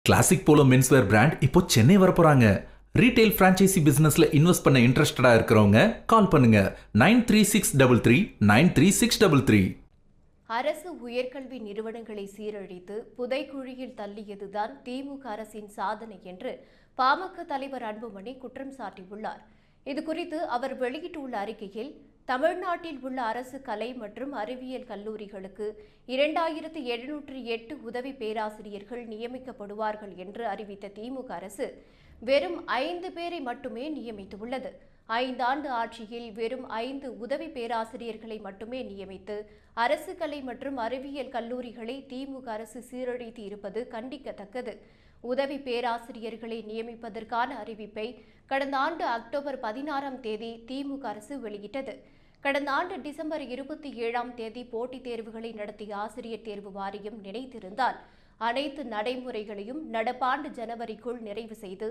Classic polo menswear brand இப்போ Chennai வரப்போறாங்க. Retail franchisee பிசினஸ்ல invest பண்ண இன்ட்ரெஸ்டடா இருக்கிறவங்க கால் பண்ணுங்க 9363393633. அரசு உயர்கல்வி நிறுவனங்களை சீரழித்து புதைக்குழியில் தள்ளியதுதான் திமுக அரசின் சாதனை என்று பாமக தலைவர் அன்புமணி குற்றம் சாட்டியுள்ளார். இதுகுறித்து அவர் வெளியிட்டுள்ள அறிக்கையில், தமிழ்நாட்டில் உள்ள அரசு கலை மற்றும் அறிவியல் கல்லூரிகளுக்கு 2708 உதவி பேராசிரியர்கள் நியமிக்கப்படுவார்கள் என்று அறிவித்த திமுக அரசு வெறும் 5 பேரை மட்டுமே நியமித்துள்ளது. 5 ஆண்டு ஆட்சியில் வெறும் 5 உதவி பேராசிரியர்களை மட்டுமே நியமித்து அரசு கலை மற்றும் அறிவியல் கல்லூரிகளை திமுக அரசு சீரழித்து இருப்பது கண்டிக்கத்தக்கது. உதவி பேராசிரியர்களை நியமிப்பதற்கான அறிவிப்பை கடந்த ஆண்டு அக்டோபர் 16ஆம் தேதி திமுக அரசு வெளியிட்டது. கடந்த ஆண்டு டிசம்பர் 27ஆம் தேதி போட்டித் தேர்வுகளை நடத்திய ஆசிரியர் தேர்வு வாரியம் நினைத்திருந்தால் அனைத்து நடைமுறைகளையும் நடப்பாண்டு ஜனவரிக்குள் நிறைவு செய்து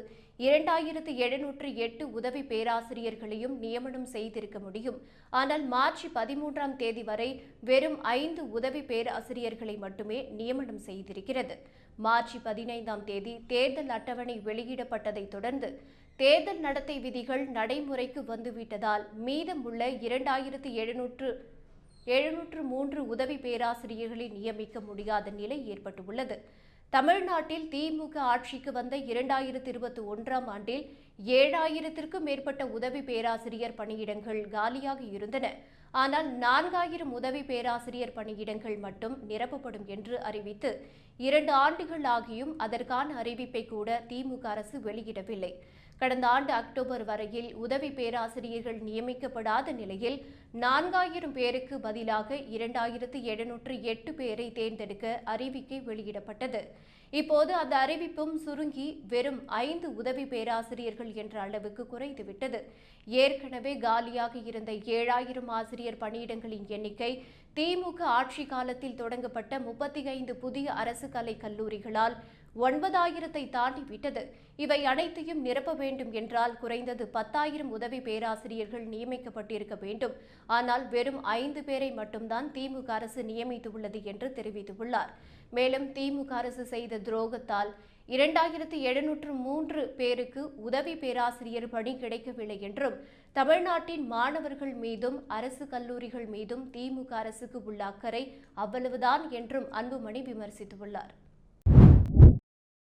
2708 உதவி பேராசிரியர்களையும் நியமனம் செய்திருக்க முடியும். ஆனால் மார்ச் 13ஆம் தேதி வரை வெறும் 5 உதவி பேராசிரியர்களை மட்டுமே நியமனம் செய்திருக்கிறது. மார்ச் 15ஆம் தேதி தேர்தல் அட்டவணை வெளியிடப்பட்டதைத் தொடர்ந்து தேர்தல் நடத்தை விதிகள் நடைமுறைக்கு வந்துவிட்டதால் மீதமுள்ள 2703 உதவி பேராசிரியர்களை நியமிக்க முடியாத நிலை ஏற்பட்டுள்ளது. தமிழ்நாட்டில் திமுக ஆட்சிக்கு வந்த 2021ஆம் ஆண்டில் 7000த்திற்கும் மேற்பட்ட உதவி பேராசிரியர் பணியிடங்கள் காலியாக இருந்தன. ஆனால் 4000 உதவி பேராசிரியர் பணியிடங்கள் மட்டும் நிரப்பப்படும் என்று அறிவித்து 2 ஆண்டுகள் ஆகியும் அதற்கான அறிவிப்பை கூட திமுக அரசு வெளியிடவில்லை. கடந்த ஆண்டு அக்டோபர் வரையில் உதவி பேராசிரியர்கள் நியமிக்கப்படாத நிலையில் 4000 பேருக்கு பதிலாக 2708 பேரை தேர்ந்தெடுக்க அறிவிக்கை வெளியிடப்பட்டது. இப்போது அந்த அறிவிப்பும் சுருங்கி வெறும் 5 உதவி பேராசிரியர்கள் என்ற அளவுக்கு குறைந்துவிட்டது. ஏற்கனவே காலியாக இருந்த 7000 ஆசிரியர் பணியிடங்களின் எண்ணிக்கை திமுக ஆட்சி காலத்தில் தொடங்கப்பட்ட 35 புதிய அரசு கலை கல்லூரிகளால் 9000ஐ தாண்டிவிட்டது. இவை அனைத்தையும் நிரப்ப வேண்டும் என்றால் குறைந்தது 10,000 உதவி பேராசிரியர்கள் நியமிக்கப்பட்டிருக்க வேண்டும். ஆனால் வெறும் 5 பேரை மட்டும்தான் திமுக அரசு நியமித்துள்ளது என்று தெரிவித்துள்ளார். மேலும் திமுக அரசு செய்த துரோகத்தால் 2703 பேருக்கு உதவி பேராசிரியர் பணி கிடைக்கவில்லை என்றும், தமிழ்நாட்டின் மாணவர்கள் மீதும் அரசு கல்லூரிகள் மீதும் திமுக அரசுக்கு உள்ள அக்கறை அவ்வளவுதான் என்றும் அன்புமணி விமர்சித்துள்ளார்.